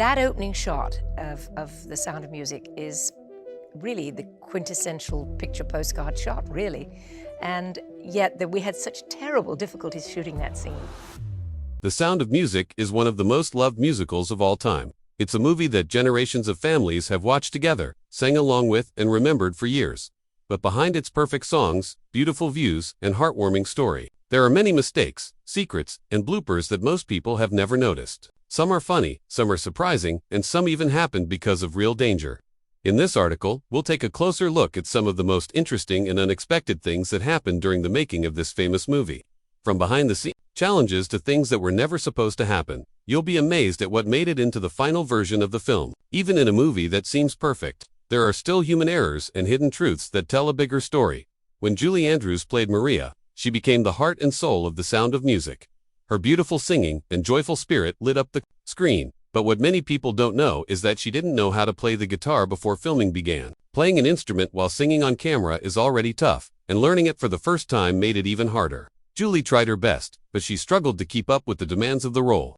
That opening shot of The Sound of Music is really the quintessential picture postcard shot, really. And yet we had such terrible difficulties shooting that scene. The Sound of Music is one of the most loved musicals of all time. It's a movie that generations of families have watched together, sang along with, and remembered for years. But behind its perfect songs, beautiful views, and heartwarming story, there are many mistakes, secrets, and bloopers that most people have never noticed. Some are funny, some are surprising, and some even happened because of real danger. In this article, we'll take a closer look at some of the most interesting and unexpected things that happened during the making of this famous movie. From behind-the-scenes challenges to things that were never supposed to happen, you'll be amazed at what made it into the final version of the film. Even in a movie that seems perfect, there are still human errors and hidden truths that tell a bigger story. When Julie Andrews played Maria, she became the heart and soul of The Sound of Music. Her beautiful singing and joyful spirit lit up the screen. But what many people don't know is that she didn't know how to play the guitar before filming began. Playing an instrument while singing on camera is already tough, and learning it for the first time made it even harder. Julie tried her best, but she struggled to keep up with the demands of the role.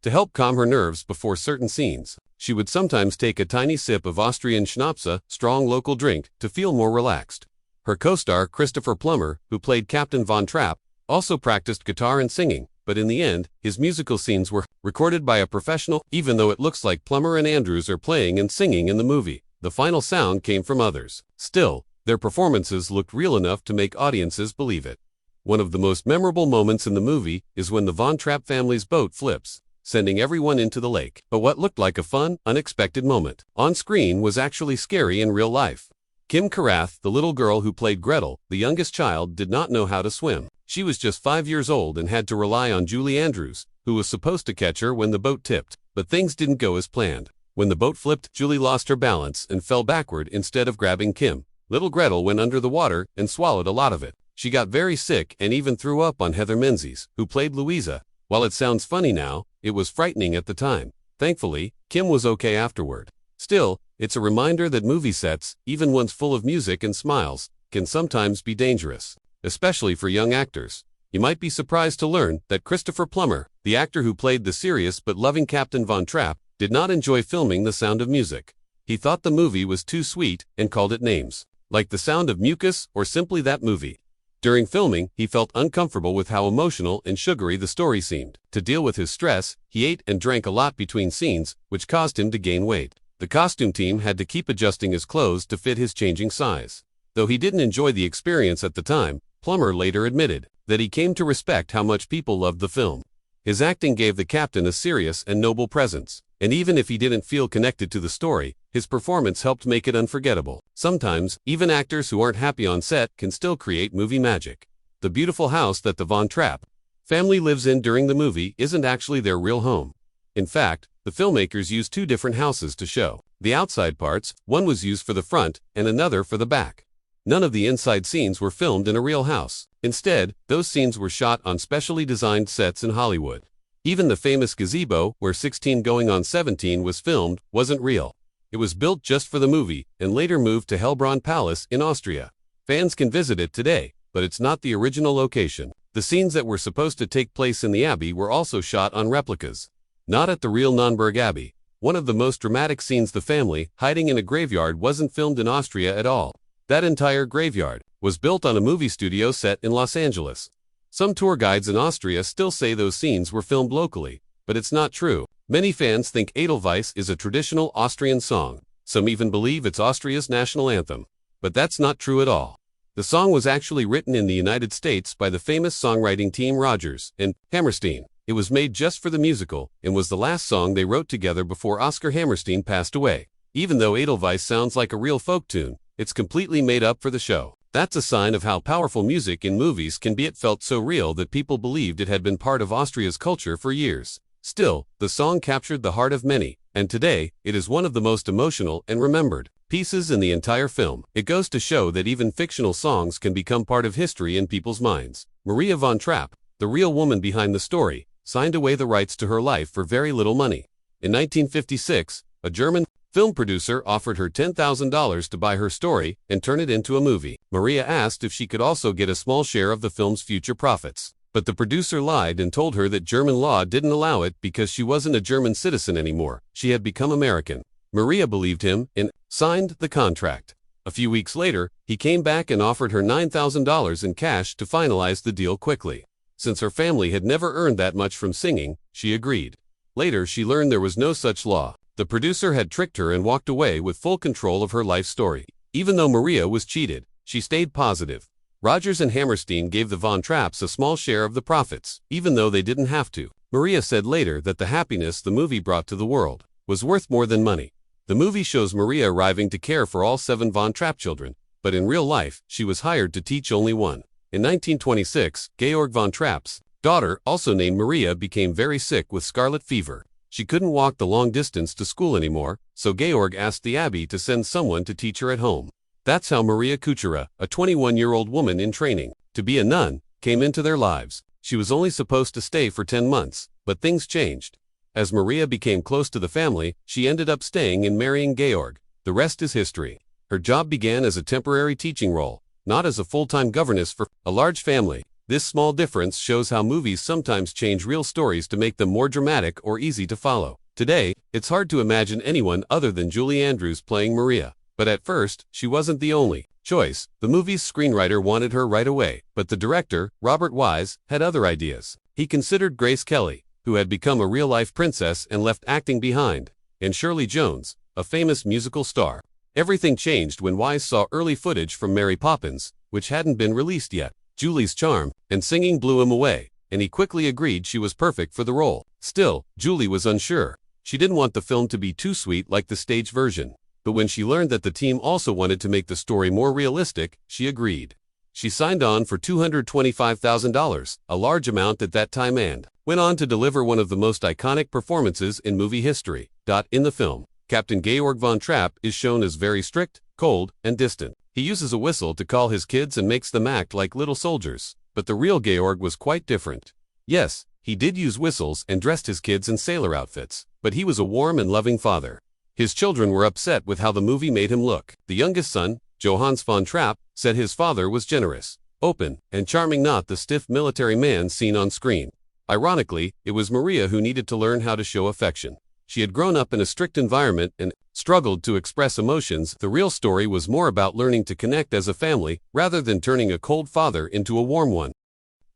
To help calm her nerves before certain scenes, she would sometimes take a tiny sip of Austrian Schnapps, a strong local drink, to feel more relaxed. Her co-star Christopher Plummer, who played Captain Von Trapp, also practiced guitar and singing, but in the end, his musical scenes were recorded by a professional. Even though it looks like Plummer and Andrews are playing and singing in the movie, the final sound came from others. Still, their performances looked real enough to make audiences believe it. One of the most memorable moments in the movie is when the Von Trapp family's boat flips, sending everyone into the lake. But what looked like a fun, unexpected moment on screen was actually scary in real life. Kim Karath, the little girl who played Gretel, the youngest child, did not know how to swim. She was just 5 years old and had to rely on Julie Andrews, who was supposed to catch her when the boat tipped. But things didn't go as planned. When the boat flipped, Julie lost her balance and fell backward instead of grabbing Kim. Little Gretel went under the water and swallowed a lot of it. She got very sick and even threw up on Heather Menzies, who played Louisa. While it sounds funny now, it was frightening at the time. Thankfully, Kim was okay afterward. Still, it's a reminder that movie sets, even ones full of music and smiles, can sometimes be dangerous, especially for young actors. You might be surprised to learn that Christopher Plummer, the actor who played the serious but loving Captain Von Trapp, did not enjoy filming The Sound of Music. He thought the movie was too sweet and called it names, like The Sound of Mucus or simply That Movie. During filming, he felt uncomfortable with how emotional and sugary the story seemed. To deal with his stress, he ate and drank a lot between scenes, which caused him to gain weight. The costume team had to keep adjusting his clothes to fit his changing size. Though he didn't enjoy the experience at the time, Plummer later admitted that he came to respect how much people loved the film. His acting gave the captain a serious and noble presence, and even if he didn't feel connected to the story, his performance helped make it unforgettable. Sometimes, even actors who aren't happy on set can still create movie magic. The beautiful house that the Von Trapp family lives in during the movie isn't actually their real home. In fact, the filmmakers used two different houses to show the outside parts. One was used for the front and another for the back. None of the inside scenes were filmed in a real house. Instead, those scenes were shot on specially designed sets in Hollywood. Even the famous gazebo, where 16 Going on 17 was filmed, wasn't real. It was built just for the movie and later moved to Hellbronn Palace in Austria. Fans can visit it today, but it's not the original location. The scenes that were supposed to take place in the Abbey were also shot on replicas, not at the real Nürnberg Abbey. One of the most dramatic scenes, the family hiding in a graveyard, wasn't filmed in Austria at all. That entire graveyard was built on a movie studio set in Los Angeles. Some tour guides in Austria still say those scenes were filmed locally, but it's not true. Many fans think Edelweiss is a traditional Austrian song. Some even believe it's Austria's national anthem. But that's not true at all. The song was actually written in the United States by the famous songwriting team Rodgers and Hammerstein. It was made just for the musical and was the last song they wrote together before Oscar Hammerstein passed away. Even though Edelweiss sounds like a real folk tune, it's completely made up for the show. That's a sign of how powerful music in movies can be. It felt so real that people believed it had been part of Austria's culture for years. Still, the song captured the heart of many, and today, it is one of the most emotional and remembered pieces in the entire film. It goes to show that even fictional songs can become part of history in people's minds. Maria Von Trapp, the real woman behind the story, signed away the rights to her life for very little money. In 1956, a German film producer offered her $10,000 to buy her story and turn it into a movie. Maria asked if she could also get a small share of the film's future profits. But the producer lied and told her that German law didn't allow it because she wasn't a German citizen anymore. She had become American. Maria believed him and signed the contract. A few weeks later, he came back and offered her $9,000 in cash to finalize the deal quickly. Since her family had never earned that much from singing, she agreed. Later, she learned there was no such law. The producer had tricked her and walked away with full control of her life story. Even though Maria was cheated, she stayed positive. Rodgers and Hammerstein gave the Von Trapps a small share of the profits, even though they didn't have to. Maria said later that the happiness the movie brought to the world was worth more than money. The movie shows Maria arriving to care for all 7 Von Trapp children, but in real life, she was hired to teach only one. In 1926, Georg von Trapp's daughter, also named Maria, became very sick with scarlet fever. She couldn't walk the long distance to school anymore, so Georg asked the abbey to send someone to teach her at home. That's how Maria Kuchera, a 21-year-old woman in training to be a nun, came into their lives. She was only supposed to stay for 10 months, but things changed. As Maria became close to the family, she ended up staying and marrying Georg. The rest is history. Her job began as a temporary teaching role, not as a full-time governess for a large family. This small difference shows how movies sometimes change real stories to make them more dramatic or easy to follow. Today, it's hard to imagine anyone other than Julie Andrews playing Maria. But at first, she wasn't the only choice. The movie's screenwriter wanted her right away, but the director, Robert Wise, had other ideas. He considered Grace Kelly, who had become a real-life princess and left acting behind, and Shirley Jones, a famous musical star. Everything changed when Wise saw early footage from Mary Poppins, which hadn't been released yet. Julie's charm and singing blew him away, and he quickly agreed she was perfect for the role. Still, Julie was unsure. She didn't want the film to be too sweet like the stage version. But when she learned that the team also wanted to make the story more realistic, she agreed. She signed on for $225,000, a large amount at that time, and went on to deliver one of the most iconic performances in movie history. In the film, Captain Georg von Trapp is shown as very strict, cold, and distant. He uses a whistle to call his kids and makes them act like little soldiers. But the real Georg was quite different. Yes, he did use whistles and dressed his kids in sailor outfits, but he was a warm and loving father. His children were upset with how the movie made him look. The youngest son, Johannes von Trapp, said his father was generous, open, and charming, not the stiff military man seen on screen. Ironically, it was Maria who needed to learn how to show affection. She had grown up in a strict environment and struggled to express emotions. The real story was more about learning to connect as a family rather than turning a cold father into a warm one.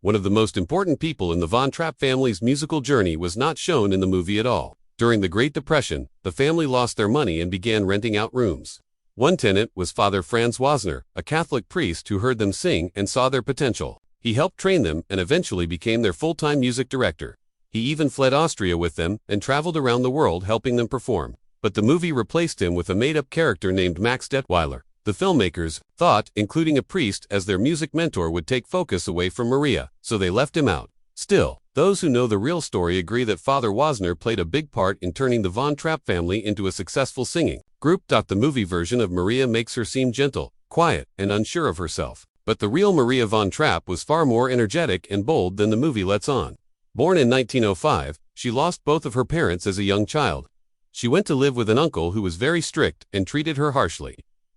One of the most important people in the Von Trapp family's musical journey was not shown in the movie at all. During the Great Depression, the family lost their money and began renting out rooms. One tenant was Father Franz Wasner, a Catholic priest who heard them sing and saw their potential. He helped train them and eventually became their full-time music director. He even fled Austria with them and traveled around the world helping them perform. But the movie replaced him with a made-up character named Max Detweiler. The filmmakers thought including a priest as their music mentor would take focus away from Maria, so they left him out. Still, those who know the real story agree that Father Wasner played a big part in turning the Von Trapp family into a successful singing group. The movie version of Maria makes her seem gentle, quiet, and unsure of herself. But the real Maria Von Trapp was far more energetic and bold than the movie lets on. Born in 1905, she lost both of her parents as a young child. She went to live with an uncle who was very strict and treated her harshly.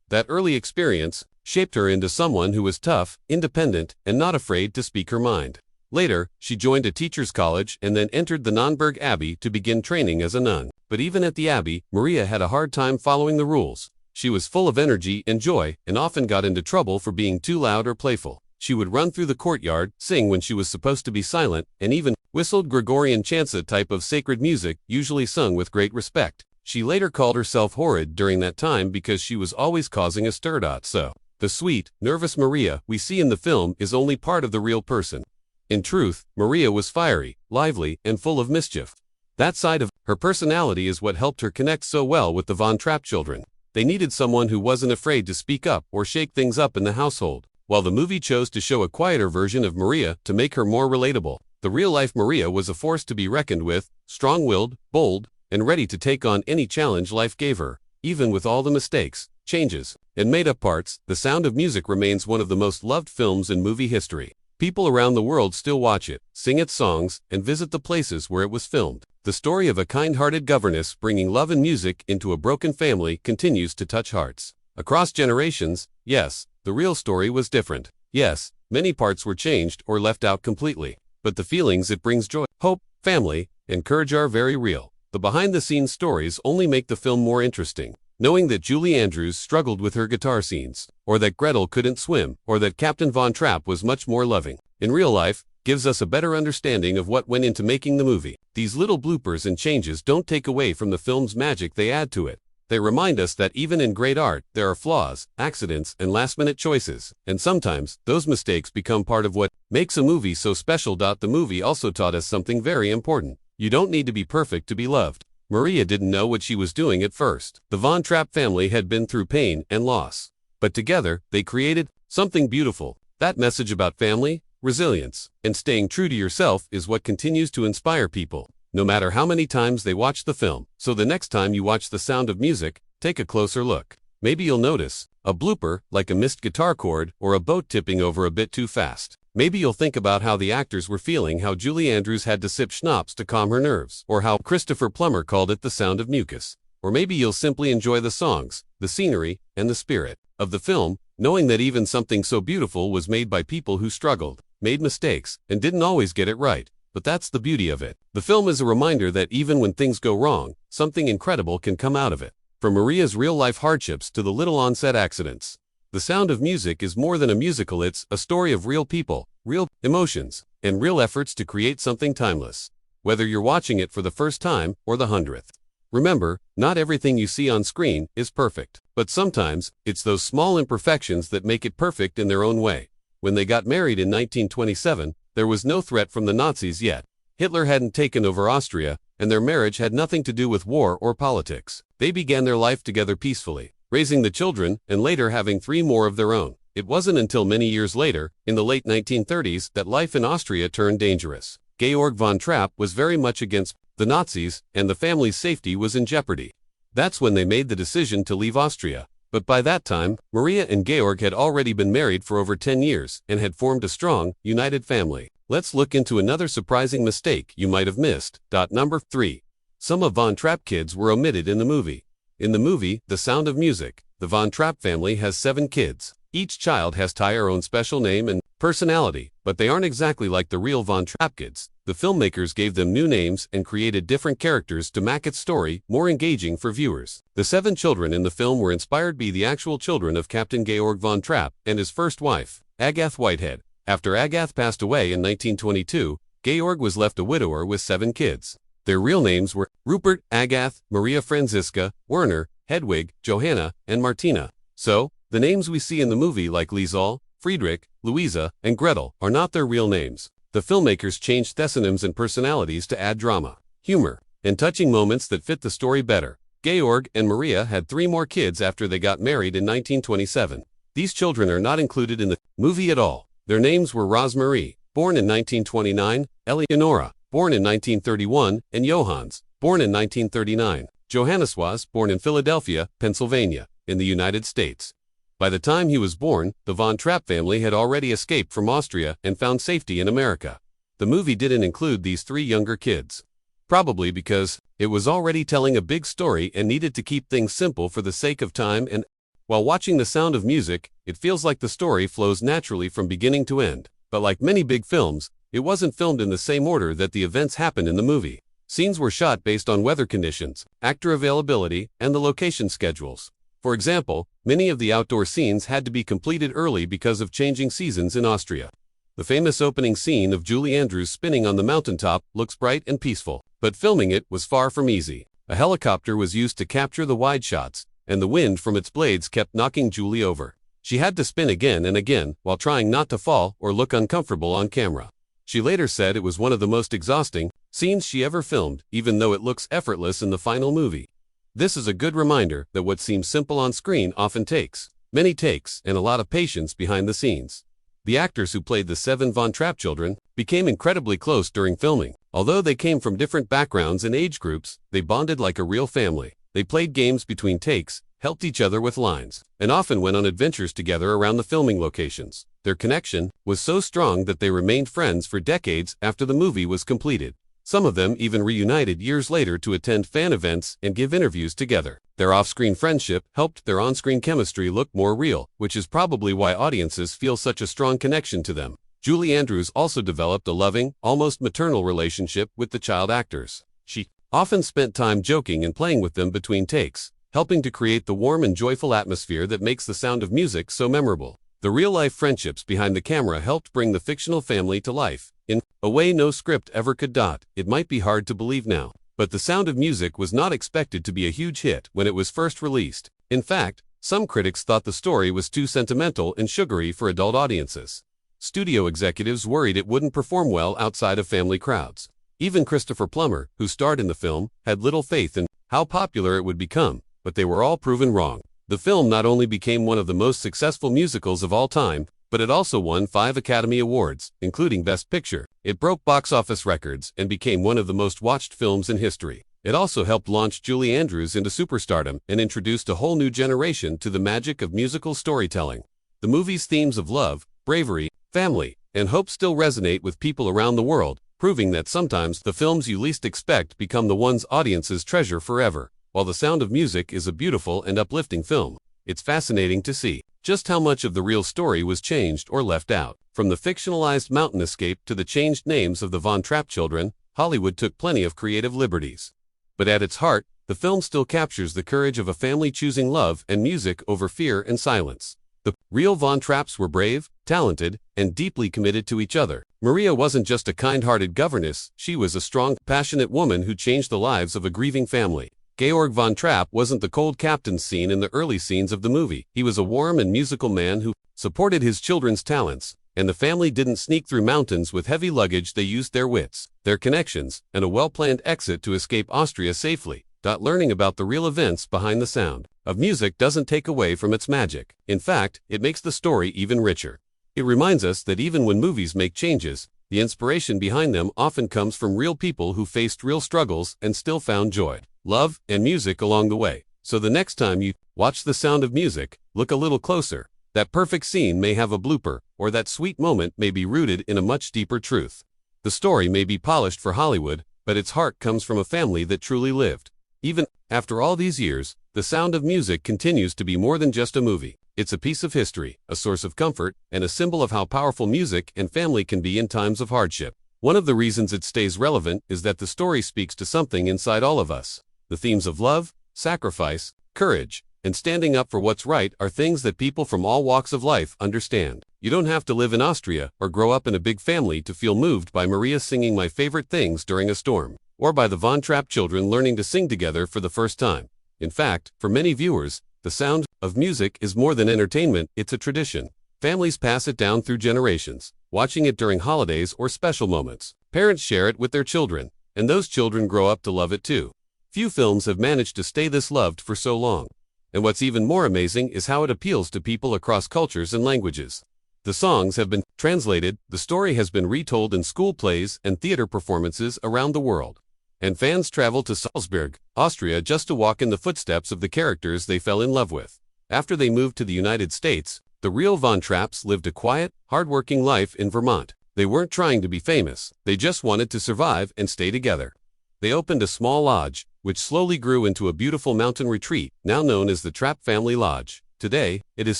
That early experience shaped her into someone who was tough, independent, and not afraid to speak her mind. Later, she joined a teacher's college and then entered the Nonnberg Abbey to begin training as a nun. But even at the Abbey, Maria had a hard time following the rules. She was full of energy and joy and often got into trouble for being too loud or playful. She would run through the courtyard, sing when she was supposed to be silent, and even whistled Gregorian chants, a type of sacred music usually sung with great respect. She later called herself horrid during that time because she was always causing a stir. So, the sweet, nervous Maria we see in the film is only part of the real person. In truth, Maria was fiery, lively, and full of mischief. That side of her personality is what helped her connect so well with the Von Trapp children. They needed someone who wasn't afraid to speak up or shake things up in the household. While the movie chose to show a quieter version of Maria to make her more relatable, the real-life Maria was a force to be reckoned with, strong-willed, bold, and ready to take on any challenge life gave her. Even with all the mistakes, changes, and made-up parts, The Sound of Music remains one of the most loved films in movie history. People around the world still watch it, sing its songs, and visit the places where it was filmed. The story of a kind-hearted governess bringing love and music into a broken family continues to touch hearts. Across generations, yes, the real story was different. Yes, many parts were changed or left out completely. but the feelings it brings, joy, hope, family, and courage, are very real. The behind-the-scenes stories only make the film more interesting. Knowing that Julie Andrews struggled with her guitar scenes, or that Gretel couldn't swim, or that Captain Von Trapp was much more loving in real life, gives us a better understanding of what went into making the movie. These little bloopers and changes don't take away from the film's magic, they add to it. They remind us that even in great art, there are flaws, accidents, and last-minute choices, and sometimes, those mistakes become part of what makes a movie so special. The movie also taught us something very important. You don't need to be perfect to be loved. Maria didn't know what she was doing at first. The Von Trapp family had been through pain and loss. But together, they created something beautiful. That message about family, resilience, and staying true to yourself is what continues to inspire people, no matter how many times they watch the film. So the next time you watch The Sound of Music, take a closer look. Maybe you'll notice a blooper, like a missed guitar chord or a boat tipping over a bit too fast. Maybe you'll think about how the actors were feeling, how Julie Andrews had to sip schnapps to calm her nerves, or how Christopher Plummer called it the sound of mucus. Or maybe you'll simply enjoy the songs, the scenery, and the spirit of the film, knowing that even something so beautiful was made by people who struggled, made mistakes, and didn't always get it right. But that's the beauty of it. The film is a reminder that even when things go wrong, something incredible can come out of it. From Maria's real-life hardships to the little on-set accidents, The Sound of Music is more than a musical. It's a story of real people, real emotions, and real efforts to create something timeless. Whether you're watching it for the first time or the 100th. Remember, not everything you see on screen is perfect, but sometimes it's those small imperfections that make it perfect in their own way. When they got married in 1927, there was no threat from the Nazis yet. Hitler hadn't taken over Austria, and their marriage had nothing to do with war or politics. They began their life together peacefully, raising the children and later having 3 more of their own. It wasn't until many years later, in the late 1930s, that life in Austria turned dangerous. Georg von Trapp was very much against the Nazis, and the family's safety was in jeopardy. That's when they made the decision to leave Austria. But by that time, Maria and Georg had already been married for over 10 years and had formed a strong, united family. Let's look into another surprising mistake you might have missed. Number 3. Some of Von Trapp kids were omitted in the movie. In the movie, The Sound of Music, the Von Trapp family has 7 kids. Each child has their own special name and personality, but they aren't exactly like the real Von Trapp kids. The filmmakers gave them new names and created different characters to make its story more engaging for viewers. The 7 children in the film were inspired by the actual children of Captain Georg von Trapp and his first wife, Agathe Whitehead. After Agathe passed away in 1922, Georg was left a widower with 7 kids. Their real names were Rupert, Agathe, Maria Franziska, Werner, Hedwig, Johanna, and Martina. So, the names we see in the movie like Liesl, Friedrich, Louisa, and Gretel are not their real names. The filmmakers changed thesonyms and personalities to add drama, humor, and touching moments that fit the story better. Georg and Maria had 3 more kids after they got married in 1927. These children are not included in the movie at all. Their names were Rosemarie, born in 1929, Eleonora, born in 1931, and Johannes, born in 1939. Johannes was born in Philadelphia, Pennsylvania, in the United States. By the time he was born, the Von Trapp family had already escaped from Austria and found safety in America. The movie didn't include these 3 younger kids. Probably because it was already telling a big story and needed to keep things simple for the sake of time, and while watching The Sound of Music, it feels like the story flows naturally from beginning to end. But like many big films, it wasn't filmed in the same order that the events happen in the movie. Scenes were shot based on weather conditions, actor availability, and the location schedules. For example, many of the outdoor scenes had to be completed early because of changing seasons in Austria. The famous opening scene of Julie Andrews spinning on the mountaintop looks bright and peaceful, but filming it was far from easy. A helicopter was used to capture the wide shots, and the wind from its blades kept knocking Julie over. She had to spin again and again while trying not to fall or look uncomfortable on camera. She later said it was one of the most exhausting scenes she ever filmed, even though it looks effortless in the final movie. This is a good reminder that what seems simple on screen often takes many takes and a lot of patience behind the scenes. The actors who played the 7 Von Trapp children became incredibly close during filming. Although they came from different backgrounds and age groups, they bonded like a real family. They played games between takes, helped each other with lines, and often went on adventures together around the filming locations. Their connection was so strong that they remained friends for decades after the movie was completed. Some of them even reunited years later to attend fan events and give interviews together. Their off-screen friendship helped their on-screen chemistry look more real, which is probably why audiences feel such a strong connection to them. Julie Andrews also developed a loving, almost maternal relationship with the child actors. She often spent time joking and playing with them between takes, helping to create the warm and joyful atmosphere that makes The Sound of Music so memorable. The real-life friendships behind the camera helped bring the fictional family to life in a way no script ever could. It might be hard to believe now, but The Sound of Music was not expected to be a huge hit when it was first released. In fact, some critics thought the story was too sentimental and sugary for adult audiences. Studio executives worried it wouldn't perform well outside of family crowds. Even Christopher Plummer, who starred in the film, had little faith in how popular it would become, but they were all proven wrong. The film not only became one of the most successful musicals of all time, but it also won 5 Academy Awards, including Best Picture. It broke box office records and became one of the most watched films in history. It also helped launch Julie Andrews into superstardom and introduced a whole new generation to the magic of musical storytelling. The movie's themes of love, bravery, family, and hope still resonate with people around the world, proving that sometimes the films you least expect become the ones audiences treasure forever. While The Sound of Music is a beautiful and uplifting film, it's fascinating to see just how much of the real story was changed or left out. From the fictionalized mountain escape to the changed names of the Von Trapp children, Hollywood took plenty of creative liberties. But at its heart, the film still captures the courage of a family choosing love and music over fear and silence. The real Von Trapps were brave, talented, and deeply committed to each other. Maria wasn't just a kind-hearted governess, she was a strong, passionate woman who changed the lives of a grieving family. Georg von Trapp wasn't the cold captain seen in the early scenes of the movie. He was a warm and musical man who supported his children's talents, and the family didn't sneak through mountains with heavy luggage. They used their wits, their connections, and a well-planned exit to escape Austria safely. Learning about the real events behind The Sound of Music doesn't take away from its magic. In fact, it makes the story even richer. It reminds us that even when movies make changes, the inspiration behind them often comes from real people who faced real struggles and still found joy, love, and music along the way. So the next time you watch The Sound of Music, look a little closer. That perfect scene may have a blooper, or that sweet moment may be rooted in a much deeper truth. The story may be polished for Hollywood, but its heart comes from a family that truly lived. Even after all these years, The Sound of Music continues to be more than just a movie. It's a piece of history, a source of comfort, and a symbol of how powerful music and family can be in times of hardship. One of the reasons it stays relevant is that the story speaks to something inside all of us. The themes of love, sacrifice, courage, and standing up for what's right are things that people from all walks of life understand. You don't have to live in Austria or grow up in a big family to feel moved by Maria singing My Favorite Things during a storm, or by the Von Trapp children learning to sing together for the first time. In fact, for many viewers, The Sound of Music is more than entertainment, it's a tradition. Families pass it down through generations, watching it during holidays or special moments. Parents share it with their children, and those children grow up to love it too. Few films have managed to stay this loved for so long. And what's even more amazing is how it appeals to people across cultures and languages. The songs have been translated, the story has been retold in school plays and theater performances around the world. And fans travel to Salzburg, Austria just to walk in the footsteps of the characters they fell in love with. After they moved to the United States, the real Von Trapps lived a quiet, hard-working life in Vermont. They weren't trying to be famous, they just wanted to survive and stay together. They opened a small lodge, which slowly grew into a beautiful mountain retreat, now known as the Trapp Family Lodge. Today, it is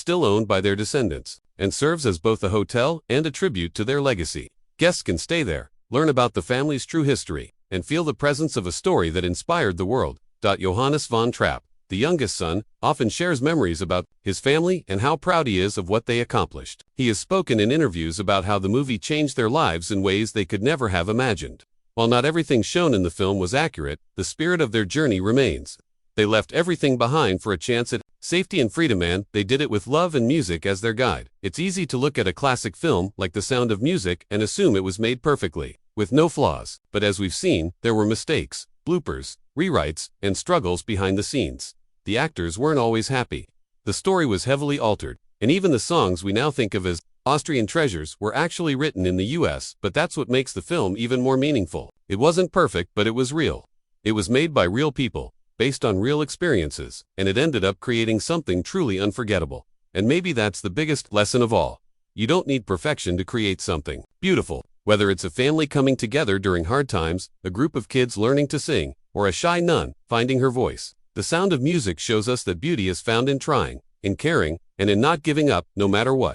still owned by their descendants, and serves as both a hotel and a tribute to their legacy. Guests can stay there, learn about the family's true history, and feel the presence of a story that inspired the world. Johannes von Trapp, the youngest son, often shares memories about his family and how proud he is of what they accomplished. He has spoken in interviews about how the movie changed their lives in ways they could never have imagined. While not everything shown in the film was accurate, the spirit of their journey remains. They left everything behind for a chance at safety and freedom, and they did it with love and music as their guide. It's easy to look at a classic film like The Sound of Music and assume it was made perfectly, with no flaws. But as we've seen, there were mistakes, bloopers, rewrites, and struggles behind the scenes. The actors weren't always happy. The story was heavily altered, and even the songs we now think of as Austrian treasures were actually written in the US, but that's what makes the film even more meaningful. It wasn't perfect, but it was real. It was made by real people, based on real experiences, and it ended up creating something truly unforgettable. And maybe that's the biggest lesson of all. You don't need perfection to create something beautiful. Whether it's a family coming together during hard times, a group of kids learning to sing, or a shy nun finding her voice, The Sound of Music shows us that beauty is found in trying, in caring, and in not giving up, no matter what.